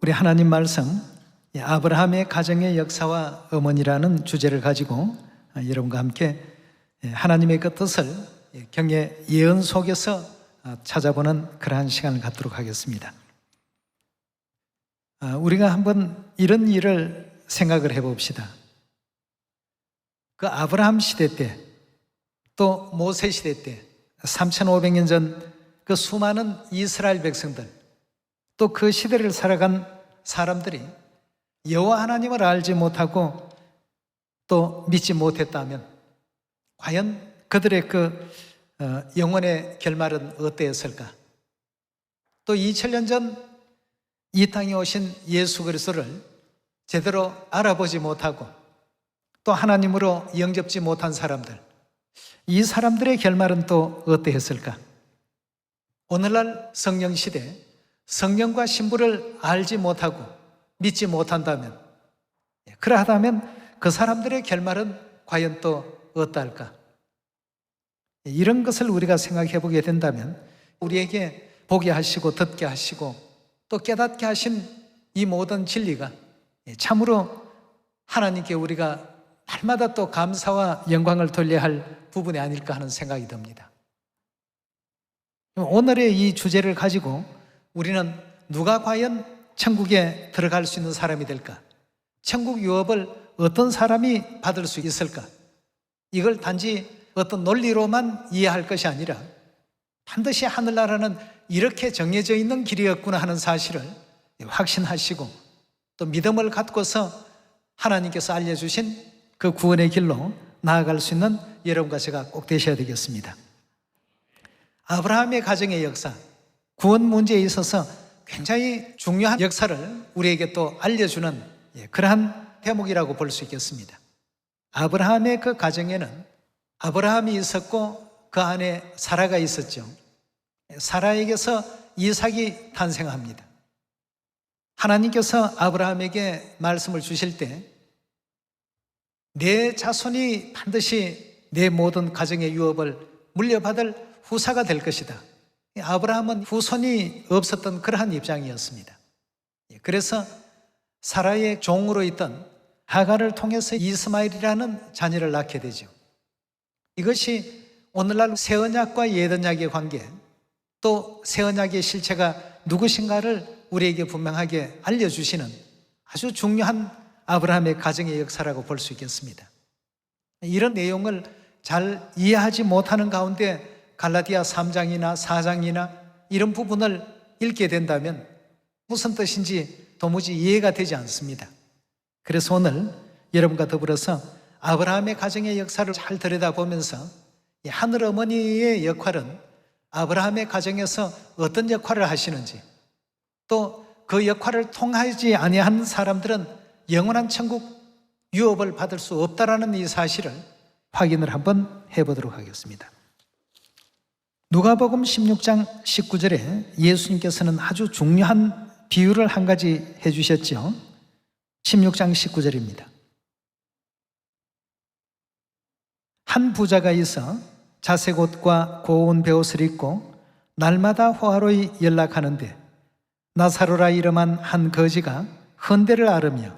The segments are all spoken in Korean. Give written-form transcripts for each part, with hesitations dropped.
우리 하나님 말씀, 아브라함의 가정의 역사와 어머니라는 주제를 가지고 여러분과 함께 하나님의 그 뜻을 경외 예언 속에서 찾아보는 그러한 시간을 갖도록 하겠습니다. 우리가 한번 이런 일을 생각을 해봅시다. 그 아브라함 시대 때, 또 모세 시대 때 3500년 전 그 수많은 이스라엘 백성들, 또 그 시대를 살아간 사람들이 여호와 하나님을 알지 못하고 또 믿지 못했다면 과연 그들의 그 영혼의 결말은 어떠했을까? 또 2000년 전 이 땅에 오신 예수 그리스도를 제대로 알아보지 못하고 또 하나님으로 영접지 못한 사람들, 이 사람들의 결말은 또 어떠했을까? 오늘날 성령 시대, 성령과 신부를 알지 못하고 믿지 못한다면, 그러하다면 그 사람들의 결말은 과연 또 어떠할까? 이런 것을 우리가 생각해 보게 된다면 우리에게 보게 하시고 듣게 하시고 또 깨닫게 하신 이 모든 진리가 참으로 하나님께 우리가 날마다 또 감사와 영광을 돌려야 할 부분이 아닐까 하는 생각이 듭니다. 오늘의 이 주제를 가지고 우리는 누가 과연 천국에 들어갈 수 있는 사람이 될까? 천국 유업을 어떤 사람이 받을 수 있을까? 이걸 단지 어떤 논리로만 이해할 것이 아니라 반드시 하늘나라는 이렇게 정해져 있는 길이었구나 하는 사실을 확신하시고 또 믿음을 갖고서 하나님께서 알려주신 그 구원의 길로 나아갈 수 있는 여러분과 제가 꼭 되셔야 되겠습니다. 아브라함의 가정의 역사, 구원 문제에 있어서 굉장히 중요한 역사를 우리에게 또 알려주는 그러한 대목이라고 볼 수 있겠습니다. 아브라함의 그 가정에는 아브라함이 있었고 그 안에 사라가 있었죠. 사라에게서 이삭이 탄생합니다. 하나님께서 아브라함에게 말씀을 주실 때 내 자손이 반드시 내 모든 가정의 유업을 물려받을 후사가 될 것이다. 아브라함은 후손이 없었던 그러한 입장이었습니다. 그래서 사라의 종으로 있던 하갈을 통해서 이스마엘이라는 자녀를 낳게 되죠. 이것이 오늘날 새언약과 옛언약의 관계, 또 새언약의 실체가 누구신가를 우리에게 분명하게 알려주시는 아주 중요한 아브라함의 가정의 역사라고 볼 수 있겠습니다. 이런 내용을 잘 이해하지 못하는 가운데 갈라디아 3장이나 4장이나 이런 부분을 읽게 된다면 무슨 뜻인지 도무지 이해가 되지 않습니다. 그래서 오늘 여러분과 더불어서 아브라함의 가정의 역사를 잘 들여다보면서 하늘 어머니의 역할은 아브라함의 가정에서 어떤 역할을 하시는지, 또 그 역할을 통하지 아니한 사람들은 영원한 천국 유업을 받을 수 없다라는 이 사실을 확인을 한번 해보도록 하겠습니다. 누가복음 16장 19절에 예수님께서는 아주 중요한 비유를 한 가지 해주셨죠. 16장 19절입니다. 한 부자가 있어 자색 옷과 고운 베옷을 입고 날마다 호화로이 연락하는데 나사로라 이름한 한 거지가 헌대를 앓으며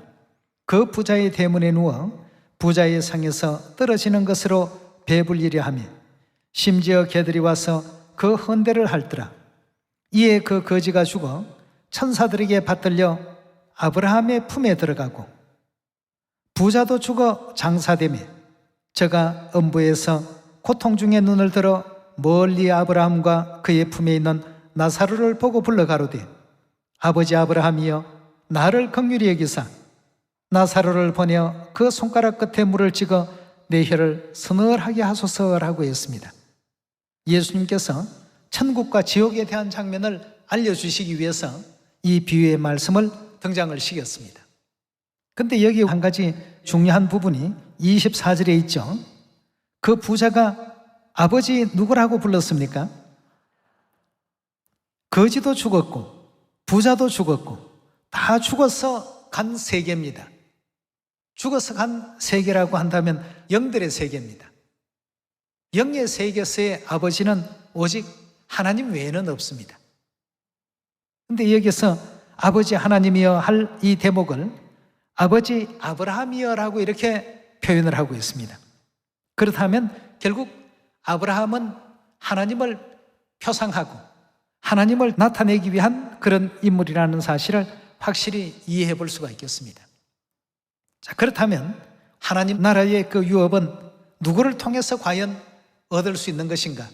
그 부자의 대문에 누워 부자의 상에서 떨어지는 것으로 배불리려 하며 심지어 개들이 와서 그 헌대를 핥더라. 이에 그 거지가 죽어 천사들에게 받들려 아브라함의 품에 들어가고 부자도 죽어 장사되며 저가 음부에서 고통 중에 눈을 들어 멀리 아브라함과 그의 품에 있는 나사로를 보고 불러 가로되 아버지 아브라함이여 나를 긍휼히 여기사 나사로를 보내어 그 손가락 끝에 물을 찍어 내 혀를 서늘하게 하소서라고 했습니다. 예수님께서 천국과 지옥에 대한 장면을 알려주시기 위해서 이 비유의 말씀을 등장을 시켰습니다. 근데 여기 한 가지 중요한 부분이 24절에 있죠. 그 부자가 아버지 누구라고 불렀습니까? 거지도 죽었고 부자도 죽었고 다 죽어서 간 세계입니다. 죽어서 간 세계라고 한다면 영들의 세계입니다. 영의 세계에서의 아버지는 오직 하나님 외에는 없습니다. 그런데 여기서 아버지 하나님이여 할 이 대목을 아버지 아브라함이여라고 이렇게 표현을 하고 있습니다. 그렇다면 결국 아브라함은 하나님을 표상하고 하나님을 나타내기 위한 그런 인물이라는 사실을 확실히 이해해 볼 수가 있겠습니다. 자, 그렇다면 하나님 나라의 그 유업은 누구를 통해서 과연 얻을 수 있는 것인가?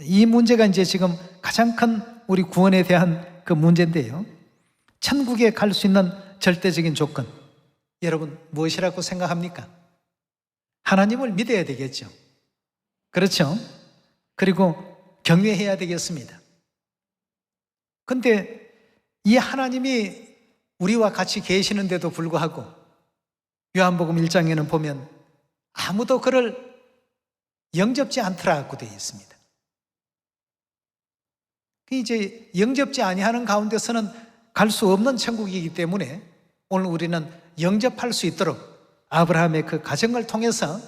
이 문제가 이제 지금 가장 큰 우리 구원에 대한 그 문제인데요. 천국에 갈 수 있는 절대적인 조건, 여러분 무엇이라고 생각합니까? 하나님을 믿어야 되겠죠. 그렇죠? 그리고 경외해야 되겠습니다. 근데 이 하나님이 우리와 같이 계시는데도 불구하고 요한복음 1장에는 보면 아무도 그를 영접지 않더라고 되어 있습니다. 이제 영접지 아니하는 가운데서는 갈 수 없는 천국이기 때문에 오늘 우리는 영접할 수 있도록 아브라함의 그 가정을 통해서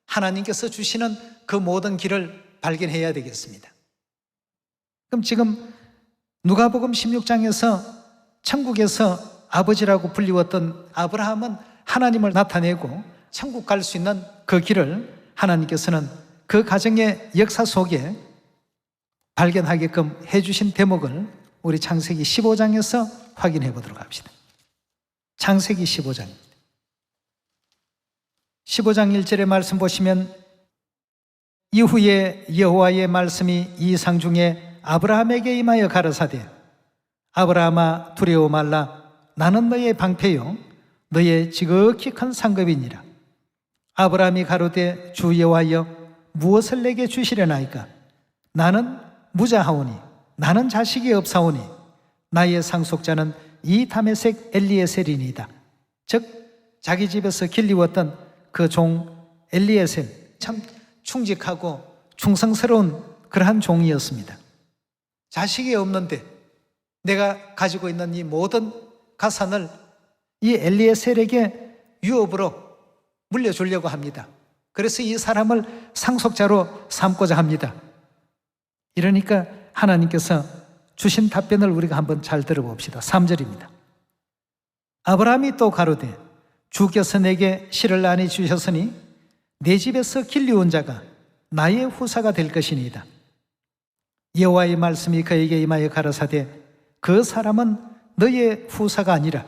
하나님께서 주시는 그 모든 길을 발견해야 되겠습니다. 그럼 지금 누가복음 16장에서 천국에서 아버지라고 불리웠던 아브라함은 하나님을 나타내고 천국 갈 수 있는 그 길을 하나님께서는 그 가정의 역사 속에 발견하게끔 해주신 대목을 우리 창세기 15장에서 확인해 보도록 합시다. 창세기 15장입니다. 15장 1절의 말씀 보시면 이후에 여호와의 말씀이 이상 중에 아브라함에게 임하여 가라사대 아브라함아 두려워 말라 나는 너의 방패요 너의 지극히 큰 상급이니라. 아브라함이 가로되 주 여호와여 무엇을 내게 주시려나이까? 나는 무자하오니 나는 자식이 없사오니 나의 상속자는 이 다메섹 엘리에셀이니이다. 즉 자기 집에서 길리웠던 그 종 엘리에셀, 참 충직하고 충성스러운 그러한 종이었습니다. 자식이 없는데 내가 가지고 있는 이 모든 가산을 이 엘리에셀에게 유업으로 물려주려고 합니다. 그래서 이 사람을 상속자로 삼고자 합니다. 이러니까 하나님께서 주신 답변을 우리가 한번 잘 들어봅시다. 3절입니다. 아브라함이 또 가로되 주께서 내게 실을 많이 주셨으니 내 집에서 길리온 자가 나의 후사가 될 것이니이다. 여호와의 말씀이 그에게 임하여 가라사대 그 사람은 너의 후사가 아니라,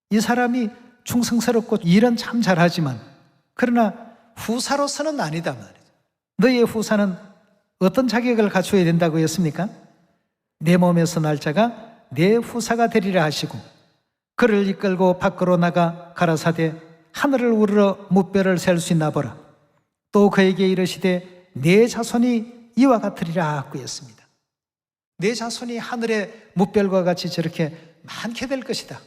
이 사람이 충성스럽고 일은 참 잘하지만 그러나 후사로서는 아니다 말이죠. 너의 후사는 어떤 자격을 갖춰야 된다고 했습니까? 내 몸에서 날 자가 내 후사가 되리라 하시고 그를 이끌고 밖으로 나가 가라사대 하늘을 우러러 무뼈를 셀 수 있나 보라. 또 그에게 이르시되 내 자손이 이와 같으리라 하고 했습니다. 내 자손이 하늘의 무별과 같이 저렇게 많게 될 것이다.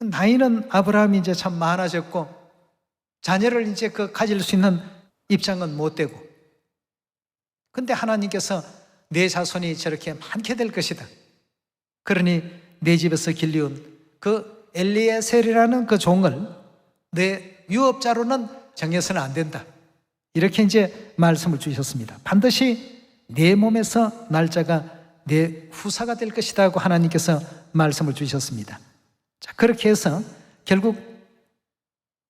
나이는 아브라함이 이제 참 많아졌고 자녀를 이제 가질 수 있는 입장은 못 되고, 근데 하나님께서 내 자손이 저렇게 많게 될 것이다. 그러니 내 집에서 길리온 그 엘리에셀이라는 그 종을 내 유업자로는 정해서는 안 된다. 이렇게 이제 말씀을 주셨습니다. 반드시 내 몸에서 날짜가 내 후사가 될 것이다 하고 하나님께서 말씀을 주셨습니다. 자, 그렇게 해서 결국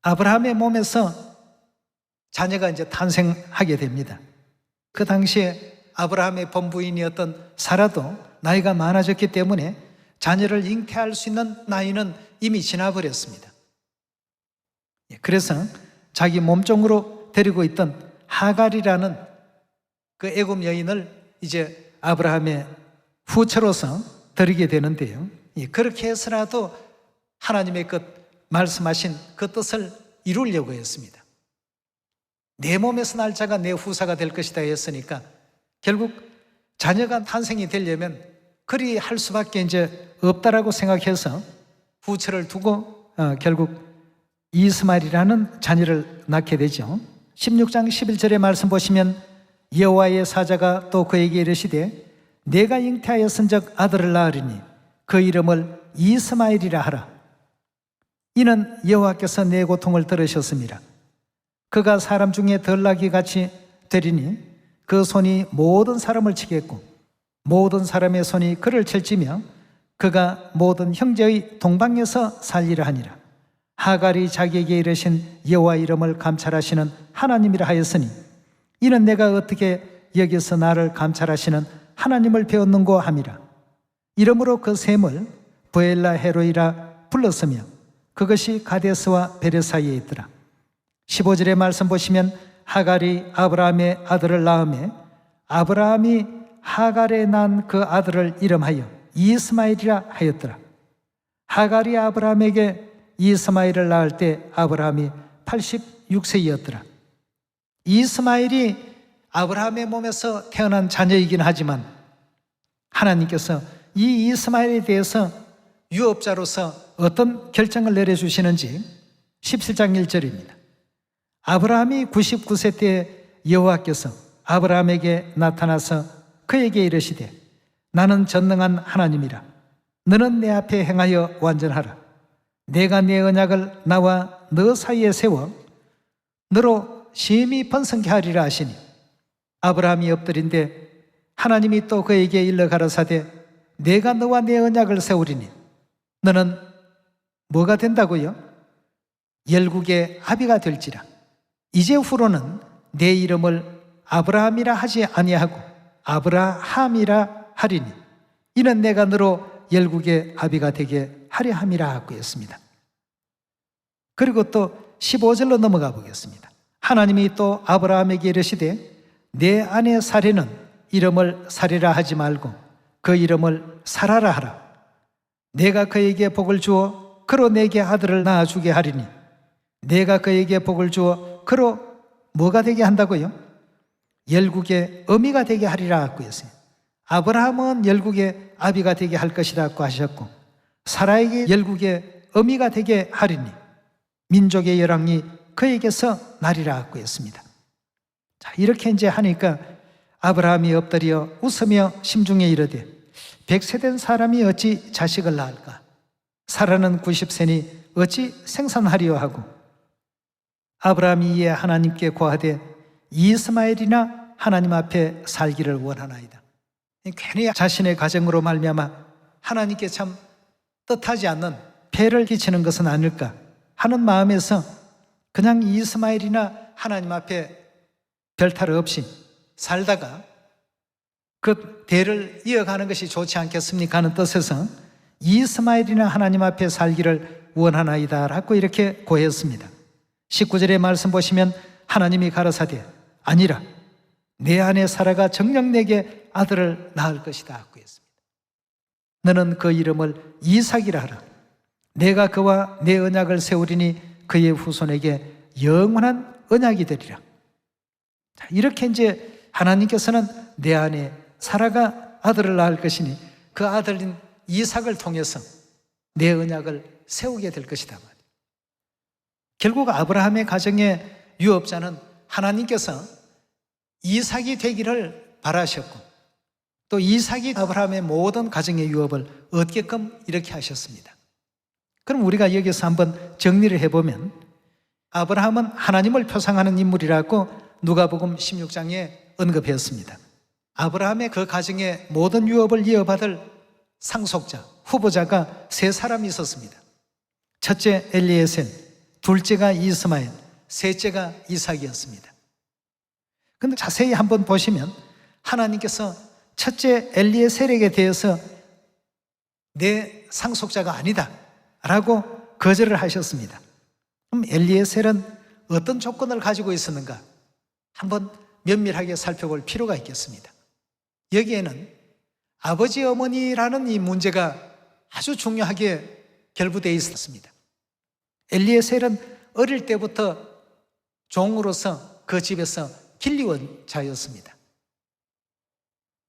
아브라함의 몸에서 자녀가 이제 탄생하게 됩니다. 그 당시에 아브라함의 본부인이었던 사라도 나이가 많아졌기 때문에 자녀를 잉태할 수 있는 나이는 이미 지나버렸습니다. 그래서 자기 몸종으로 데리고 있던 하갈이라는 그 애굽 여인을 이제 아브라함의 후처로서 드리게 되는데요. 그렇게 해서라도 하나님의 말씀하신 그 뜻을 이루려고 했습니다. 내 몸에서 날 자가 내 후사가 될 것이다 했으니까 결국 자녀가 탄생이 되려면 그리 할 수밖에 이제 없다라고 생각해서 후처를 두고 결국 이스마엘이라는 자녀를 낳게 되죠. 16장 11절의 말씀 보시면 여호와의 사자가 또 그에게 이르시되 내가 잉태하였은즉 아들을 낳으리니 그 이름을 이스마엘이라 하라. 이는 여호와께서 내 고통을 들으셨습니다. 그가 사람 중에 덜 나기 같이 되리니 그 손이 모든 사람을 치겠고 모든 사람의 손이 그를 칠지며 그가 모든 형제의 동방에서 살리라 하니라. 하갈이 자기에게 이르신 여호와 이름을 감찰하시는 하나님이라 하였으니 이는 내가 어떻게 여기서 나를 감찰하시는 하나님을 배웠는고 함이라. 이러므로 그 샘을 브엘라 헤로이라 불렀으며 그것이 가데스와 베레 사이에 있더라. 15절의 말씀 보시면 하갈이 아브라함의 아들을 낳음에 아브라함이 하갈에 난 그 아들을 이름하여 이스마엘이라 하였더라. 하갈이 아브라함에게 이스마엘을 낳을 때 아브라함이 86세였더라. 이스마엘이 아브라함의 몸에서 태어난 자녀이긴 하지만 하나님께서 이 이스마엘에 대해서 유업자로서 어떤 결정을 내려주시는지 17장 1절입니다. 아브라함이 99세 때 여호와께서 아브라함에게 나타나서 그에게 이르시되 나는 전능한 하나님이라. 너는 내 앞에 행하여 완전하라. 내가 내 언약을 나와 너 사이에 세워 너로 심히 번성케 하리라 하시니 아브라함이 엎드린데 하나님이 또 그에게 일러 가라사대 내가 너와 내 언약을 세우리니 너는 뭐가 된다고요? 열국의 아비가 될지라. 이제 후로는 내 이름을 아브라함이라 하지 아니하고 아브라함이라 하리니 이는 내가 너로 열국의 아비가 되게 하려 함이라 하고 했습니다. 그리고 또 15절로 넘어가 보겠습니다. 하나님이 또 아브라함에게 이르시되 내 아내 사례는 이름을 사례라 하지 말고 그 이름을 사라라 하라. 내가 그에게 복을 주어 그로 내게 아들을 낳아주게 하리니 내가 그에게 복을 주어 그로 뭐가 되게 한다고요? 열국의 어미가 되게 하리라 하고 했어요. 아브라함은 열국의 아비가 되게 할 것이라고 하셨고 사라에게 열국의 어미가 되게 하리니 민족의 열왕이 그에게서 나리라 하고 했습니다. 자, 이렇게 이제 하니까 아브라함이 엎드려 웃으며 심중에 이르되 100세 된 사람이 어찌 자식을 낳을까? 사라는 90세니 어찌 생산하리요 하고 아브라함이 이에 하나님께 고하되 이스마엘이나 하나님 앞에 살기를 원하나이다. 괜히 자신의 가정으로 말미암아 하나님께 참 뜻하지 않는 폐를 끼치는 것은 아닐까 하는 마음에서 그냥 이스마엘이나 하나님 앞에 별탈 없이 살다가 그 대를 이어가는 것이 좋지 않겠습니까 하는 뜻에서 이스마엘이나 하나님 앞에 살기를 원하나이다 라고 이렇게 고했습니다. 19절의 말씀 보시면 하나님이 가라사대 아니라 내 아내 사라가 정녕 내게 아들을 낳을 것이다 하고 했습니다. 너는 그 이름을 이삭이라 하라. 내가 그와 내 언약을 세우리니 그의 후손에게 영원한 언약이 되리라. 자, 이렇게 이제 하나님께서는 내 아내 사라가 아들을 낳을 것이니 그 아들인 이삭을 통해서 내 언약을 세우게 될 것이다 말이에요. 결국 아브라함의 가정의 유업자는 하나님께서 이삭이 되기를 바라셨고 또 이삭이 아브라함의 모든 가정의 유업을 얻게끔 이렇게 하셨습니다. 그럼 우리가 여기서 한번 정리를 해보면 아브라함은 하나님을 표상하는 인물이라고 누가복음 16장에 언급했습니다. 아브라함의 그 가정의 모든 유업을 이어받을 상속자, 후보자가 세 사람이 있었습니다. 첫째 엘리에셀, 둘째가 이스마엘, 셋째가 이삭이었습니다. 그런데 자세히 한번 보시면 하나님께서 첫째 엘리에셀에게 대해서 내 상속자가 아니다 라고 거절을 하셨습니다. 그럼 엘리에셀은 어떤 조건을 가지고 있었는가? 한번 면밀하게 살펴볼 필요가 있겠습니다. 여기에는 아버지 어머니라는 이 문제가 아주 중요하게 결부되어 있었습니다. 엘리에셀은 어릴 때부터 종으로서 그 집에서 길리온 자였습니다.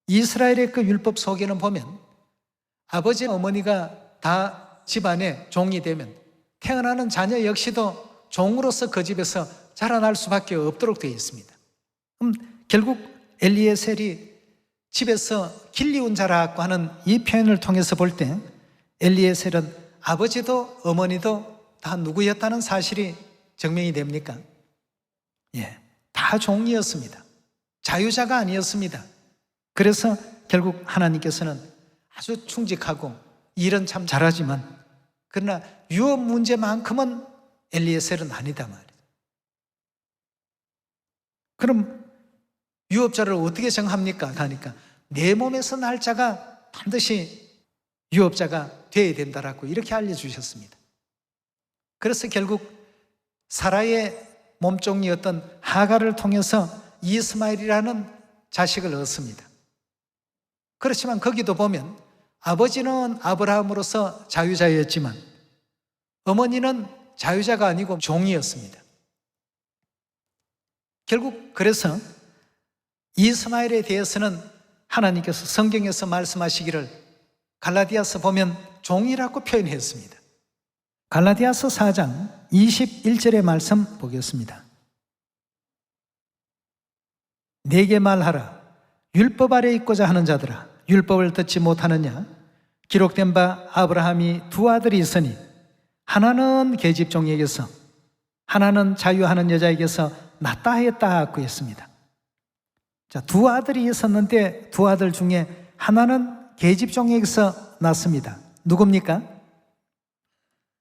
이스라엘의 그 율법 속에는 보면 아버지 어머니가 다 집안의 종이 되면 태어나는 자녀 역시도 종으로서 그 집에서 자라날 수밖에 없도록 되어 있습니다. 그럼 결국 엘리에셀이 집에서 길리온 자라고 하는 이 표현을 통해서 볼 때 엘리에셀은 아버지도 어머니도 다 누구였다는 사실이 증명이 됩니까? 예, 다 종이었습니다. 자유자가 아니었습니다. 그래서 결국 하나님께서는 아주 충직하고 일은 참 잘하지만 그러나 유업 문제만큼은 엘리에셀은 아니다 말이에요. 그럼 유업자를 어떻게 정합니까? 하니까 내 몸에서 날 자가 반드시 유업자가 되어야 된다라고 이렇게 알려주셨습니다. 그래서 결국 사라의 몸종이었던 하갈을 통해서 이스마엘이라는 자식을 얻습니다. 그렇지만 거기도 보면 아버지는 아브라함으로서 자유자였지만 어머니는 자유자가 아니고 종이었습니다. 결국 그래서 이스마엘에 대해서는 하나님께서 성경에서 말씀하시기를 갈라디아서 보면 종이라고 표현했습니다. 갈라디아서 4장 21절의 말씀 보겠습니다. 내게 말하라. 율법 아래 있고자 하는 자들아, 율법을 듣지 못하느냐? 기록된 바 아브라함이 두 아들이 있으니 하나는 계집종에게서 하나는 자유하는 여자에게서 낳다 했다고 했습니다. 자, 두 아들이 있었는데 두 아들 중에 하나는 계집종에게서 낳습니다. 누굽니까?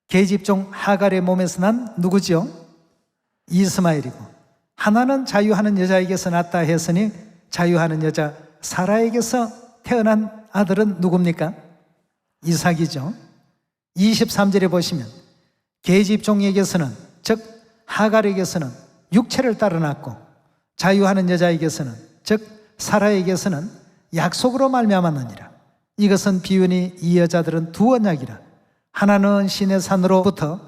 계집종 하갈의 몸에서 난 누구지요? 이스마엘이고, 하나는 자유하는 여자에게서 낳다 했으니 자유하는 여자 사라에게서 태어난 아들은 누굽니까? 이삭이죠. 23절에 보시면 계집종에게서는, 즉 하갈에게서는 육체를 따라 낳고 자유하는 여자에게서는, 즉 사라에게서는 약속으로 말미암았느니라. 이것은 비유니 이 여자들은 두 언약이라. 하나는 신의 산으로부터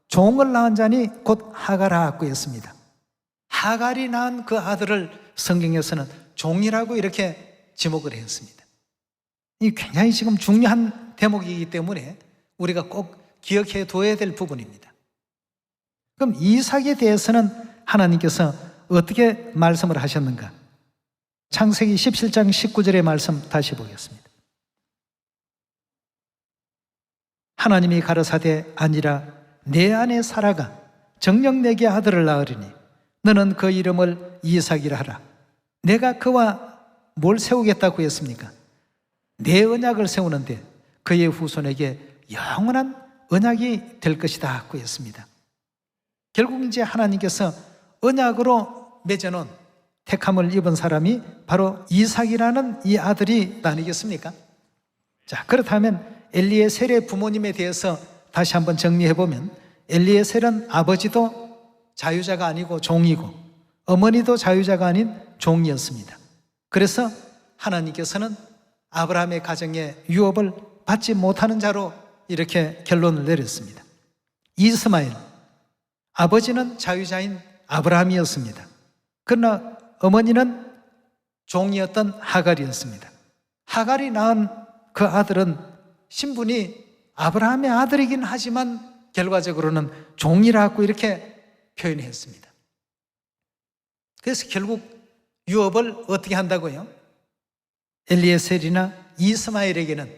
종을 낳은 자니 곧 하갈하고 했습니다. 하갈이 낳은 그 아들을 성경에서는 종이라고 이렇게 지목을 했습니다. 이 굉장히 지금 중요한 대목이기 때문에 우리가 꼭 기억해 둬야 될 부분입니다. 그럼 이삭에 대해서는 하나님께서 어떻게 말씀을 하셨는가? 창세기 17장 19절의 말씀 다시 보겠습니다. 하나님이 가라사대 아니라 내 아내 사라가 정녕 내게 아들을 낳으리니 너는 그 이름을 이삭이라 하라. 내가 그와 뭘 세우겠다고 했습니까? 내 언약을 세우는데 그의 후손에게 영원한 언약이 될 것이다 하고 했습니다. 결국 이제 하나님께서 언약으로 맺어놓은 택함을 입은 사람이 바로 이삭이라는 이 아들이 아니겠습니까? 자, 그렇다면 엘리에셀의 부모님에 대해서 다시 한번 정리해보면 엘리에셀은 아버지도 자유자가 아니고 종이고 어머니도 자유자가 아닌 종이었습니다. 그래서 하나님께서는 아브라함의 가정에 유업을 받지 못하는 자로 이렇게 결론을 내렸습니다. 이스마엘, 아버지는 자유자인 아브라함이었습니다. 그러나 어머니는 종이었던 하갈이었습니다. 하갈이 낳은 그 아들은 신분이 아브라함의 아들이긴 하지만 결과적으로는 종이라고 이렇게 표현했습니다. 그래서 결국 유업을 어떻게 한다고요? 엘리에셀이나 이스마엘에게는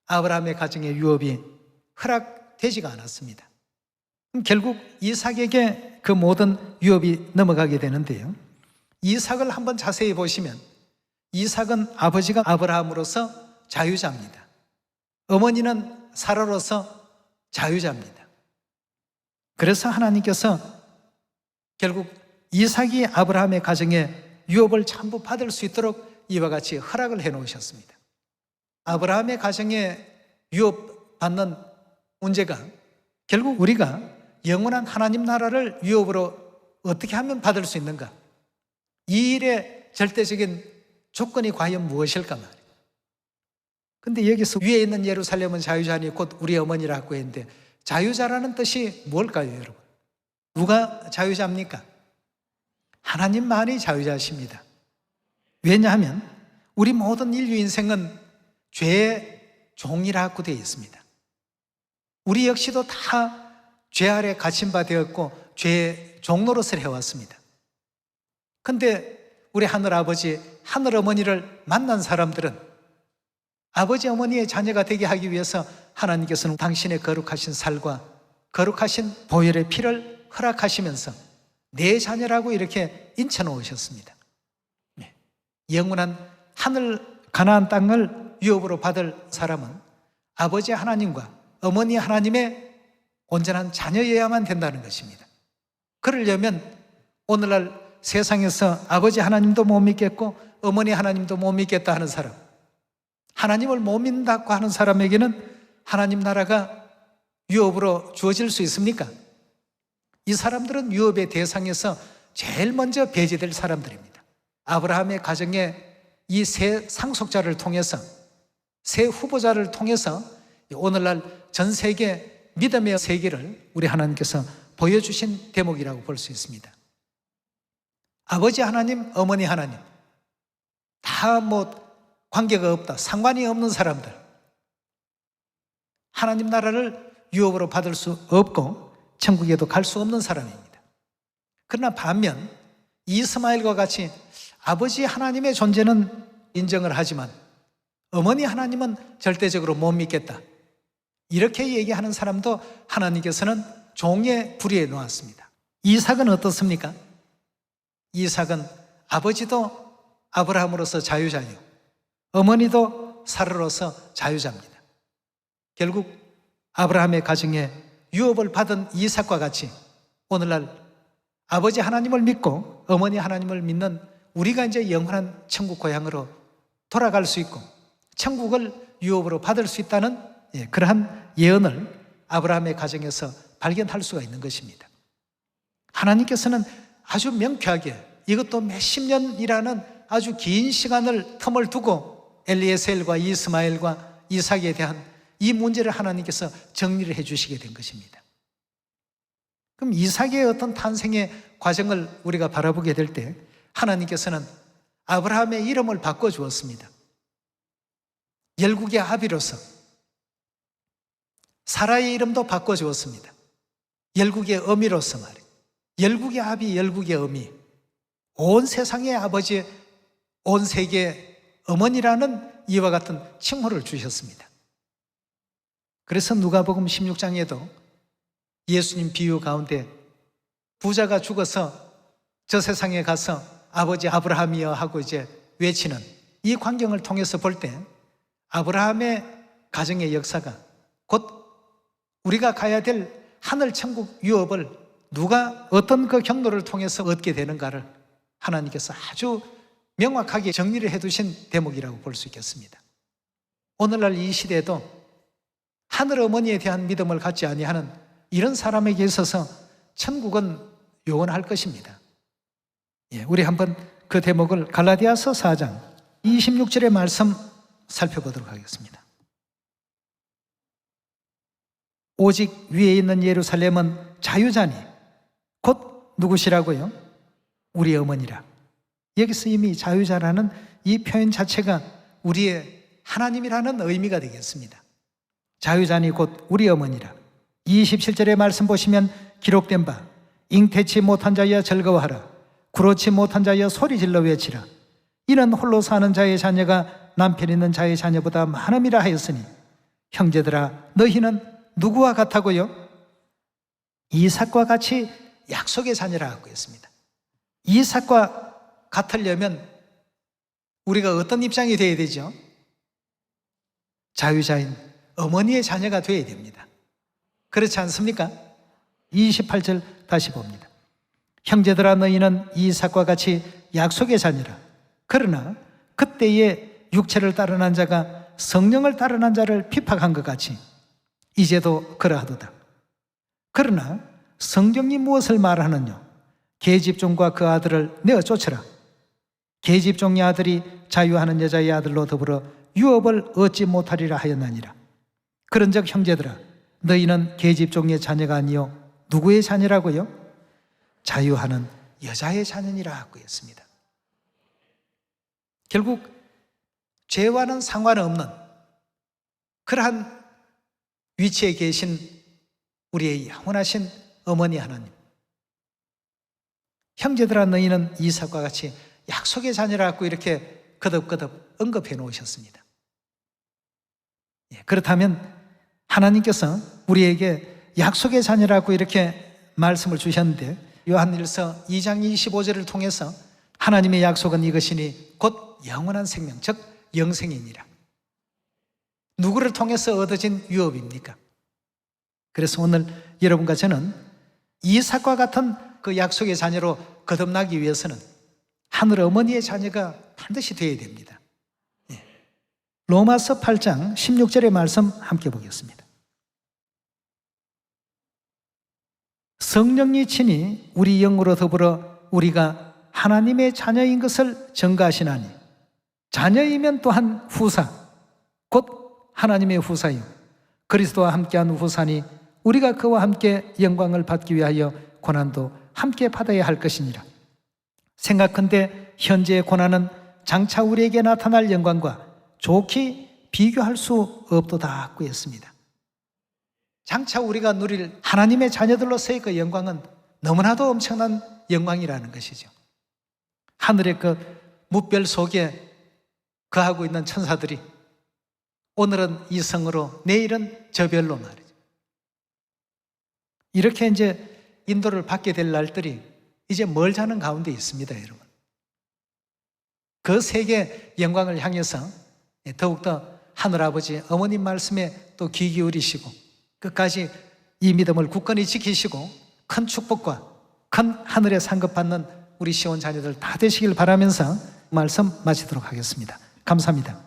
아브라함의 가정의 유업이 허락되지가 않았습니다. 그럼 결국 이삭에게 그 모든 유업이 넘어가게 되는데요. 이삭을 한번 자세히 보시면 이삭은 아버지가 아브라함으로서 자유자입니다. 어머니는 사라로서 자유자입니다. 그래서 하나님께서 결국 이삭이 아브라함의 가정에 유업을 전부 받을 수 있도록 이와 같이 허락을 해 놓으셨습니다. 아브라함의 가정에 유업 받는 문제가 결국 우리가 영원한 하나님 나라를 유업으로 어떻게 하면 받을 수 있는가? 이 일의 절대적인 조건이 과연 무엇일까 말이에요. 근데 여기서 위에 있는 예루살렘은 자유자니 곧 우리 어머니라고 했는데 자유자라는 뜻이 뭘까요, 여러분? 누가 자유자입니까? 하나님만이 자유자십니다. 왜냐하면 우리 모든 인류 인생은 죄의 종이라고 되어 있습니다. 우리 역시도 다 죄 아래 갇힌 바 되었고 죄의 종노릇을 해왔습니다. 근데 우리 하늘아버지, 하늘어머니를 만난 사람들은 아버지 어머니의 자녀가 되게 하기 위해서 하나님께서는 당신의 거룩하신 살과 거룩하신 보혈의 피를 허락하시면서 내 자녀라고 이렇게 인쳐 놓으셨습니다. 영원한 하늘 가나안 땅을 유업으로 받을 사람은 아버지 하나님과 어머니 하나님의 온전한 자녀여야만 된다는 것입니다. 그러려면 오늘날 세상에서 아버지 하나님도 못 믿겠고 어머니 하나님도 못 믿겠다 하는 사람, 하나님을 못 믿는다고 하는 사람에게는 하나님 나라가 유업으로 주어질 수 있습니까? 이 사람들은 유업의 대상에서 제일 먼저 배제될 사람들입니다. 아브라함의 가정에 이 세 상속자를 통해서, 세 후보자를 통해서 오늘날 전 세계 믿음의 세계를 우리 하나님께서 보여주신 대목이라고 볼 수 있습니다. 아버지 하나님, 어머니 하나님 다 관계가 없다, 상관이 없는 사람들, 하나님 나라를 유업으로 받을 수 없고 천국에도 갈 수 없는 사람입니다. 그러나 반면 이스마엘과 같이 아버지 하나님의 존재는 인정을 하지만 어머니 하나님은 절대적으로 못 믿겠다, 이렇게 얘기하는 사람도 하나님께서는 종의 부리에 놓았습니다. 이삭은 어떻습니까? 이삭은 아버지도 아브라함으로서 자유자요, 어머니도 사라로서 자유자입니다. 결국 아브라함의 가정에 유업을 받은 이삭과 같이 오늘날 아버지 하나님을 믿고 어머니 하나님을 믿는 우리가 이제 영원한 천국 고향으로 돌아갈 수 있고 천국을 유업으로 받을 수 있다는 그러한 예언을 아브라함의 가정에서 발견할 수가 있는 것입니다. 하나님께서는 아주 명쾌하게, 이것도 몇십 년이라는 아주 긴 시간을 텀을 두고 엘리에셀과 이스마엘과 이삭에 대한 이 문제를 하나님께서 정리를 해 주시게 된 것입니다. 그럼 이삭의 어떤 탄생의 과정을 우리가 바라보게 될 때 하나님께서는 아브라함의 이름을 바꿔 주었습니다. 열국의 아비로서 사라의 이름도 바꿔 주었습니다. 열국의 어미로서 말이에요. 열국의 아비, 열국의 어미, 온 세상의 아버지, 온 세계의 어머니라는 이와 같은 칭호를 주셨습니다. 그래서 누가복음 16장에도 예수님 비유 가운데 부자가 죽어서 저 세상에 가서 아버지 아브라함이여 하고 이제 외치는 이 광경을 통해서 볼 때 아브라함의 가정의 역사가 곧 우리가 가야 될 하늘 천국 유업을 누가 어떤 그 경로를 통해서 얻게 되는가를 하나님께서 아주 명확하게 정리를 해두신 대목이라고 볼 수 있겠습니다. 오늘날 이 시대에도 하늘 어머니에 대한 믿음을 갖지 아니하는 이런 사람에게 있어서 천국은 요원할 것입니다. 우리 한번 그 대목을 갈라디아서 4장 26절의 말씀 살펴보도록 하겠습니다. 오직 위에 있는 예루살렘은 자유자니 곧 누구시라고요? 우리 어머니라. 여기서 이미 자유자라는 이 표현 자체가 우리의 하나님이라는 의미가 되겠습니다. 자유자니 곧 우리 어머니라. 27절의 말씀 보시면 기록된 바 잉태치 못한 자여 즐거워하라. 구로치 못한 자여 소리질러 외치라. 이는 홀로 사는 자의 자녀가 남편 있는 자의 자녀보다 많음이라 하였으니 형제들아 너희는 누구와 같다고요? 이삭과 같이 약속의 자녀라고 했습니다. 이삭과 같으려면 우리가 어떤 입장이 되어야 되죠? 자유자인 어머니의 자녀가 되어야 됩니다. 그렇지 않습니까? 28절 다시 봅니다. 형제들아 너희는 이삭과 같이 약속의 자녀라. 그러나 그때의 육체를 따르는 자가 성령을 따르는 자를 핍박한 것 같이 이제도 그러하도다. 그러나 성경이 무엇을 말하느냐? 계집종과 그 아들을 내어 쫓으라. 계집종의 아들이 자유하는 여자의 아들로 더불어 유업을 얻지 못하리라 하였나니라. 그런즉 형제들아 너희는 계집종의 자녀가 아니요 누구의 자녀라고요? 자유하는 여자의 자녀니라고 했습니다. 결국 죄와는 상관없는 그러한 위치에 계신 우리의 영원하신 어머니 하나님, 형제들아 너희는 이삭과 같이 약속의 자녀라고 이렇게 거듭거듭 언급해 놓으셨습니다. 그렇다면 하나님께서 우리에게 약속의 자녀라고 이렇게 말씀을 주셨는데 요한일서 2장 25절을 통해서 하나님의 약속은 이것이니 곧 영원한 생명, 즉 영생이니라. 누구를 통해서 얻어진 유업입니까? 그래서 오늘 여러분과 저는 이삭과 같은 그 약속의 자녀로 거듭나기 위해서는 하늘 어머니의 자녀가 반드시 되어야 됩니다. 예. 로마서 8장 16절의 말씀 함께 보겠습니다. 성령이 친히 우리 영으로 더불어 우리가 하나님의 자녀인 것을 증거하시나니 자녀이면 또한 후사 곧 하나님의 후사요 그리스도와 함께한 후사니 우리가 그와 함께 영광을 받기 위하여 고난도 함께 받아야 할 것이니라. 생각컨대 현재의 고난은 장차 우리에게 나타날 영광과 좋게 비교할 수 없도다 구했습니다. 장차 우리가 누릴 하나님의 자녀들로서의 그 영광은 너무나도 엄청난 영광이라는 것이죠. 하늘의 그 무별 속에 거하고 있는 천사들이 오늘은 이 성으로 내일은 저 별로 말이죠. 이렇게 이제 인도를 받게 될 날들이 이제 멀지않은 가운데 있습니다, 여러분. 그 세계 영광을 향해서 더욱더 하늘아버지 어머님 말씀에 또 귀 기울이시고 끝까지 이 믿음을 굳건히 지키시고 큰 축복과 큰 하늘의 상급 받는 우리 시온 자녀들 다 되시길 바라면서 말씀 마치도록 하겠습니다. 감사합니다.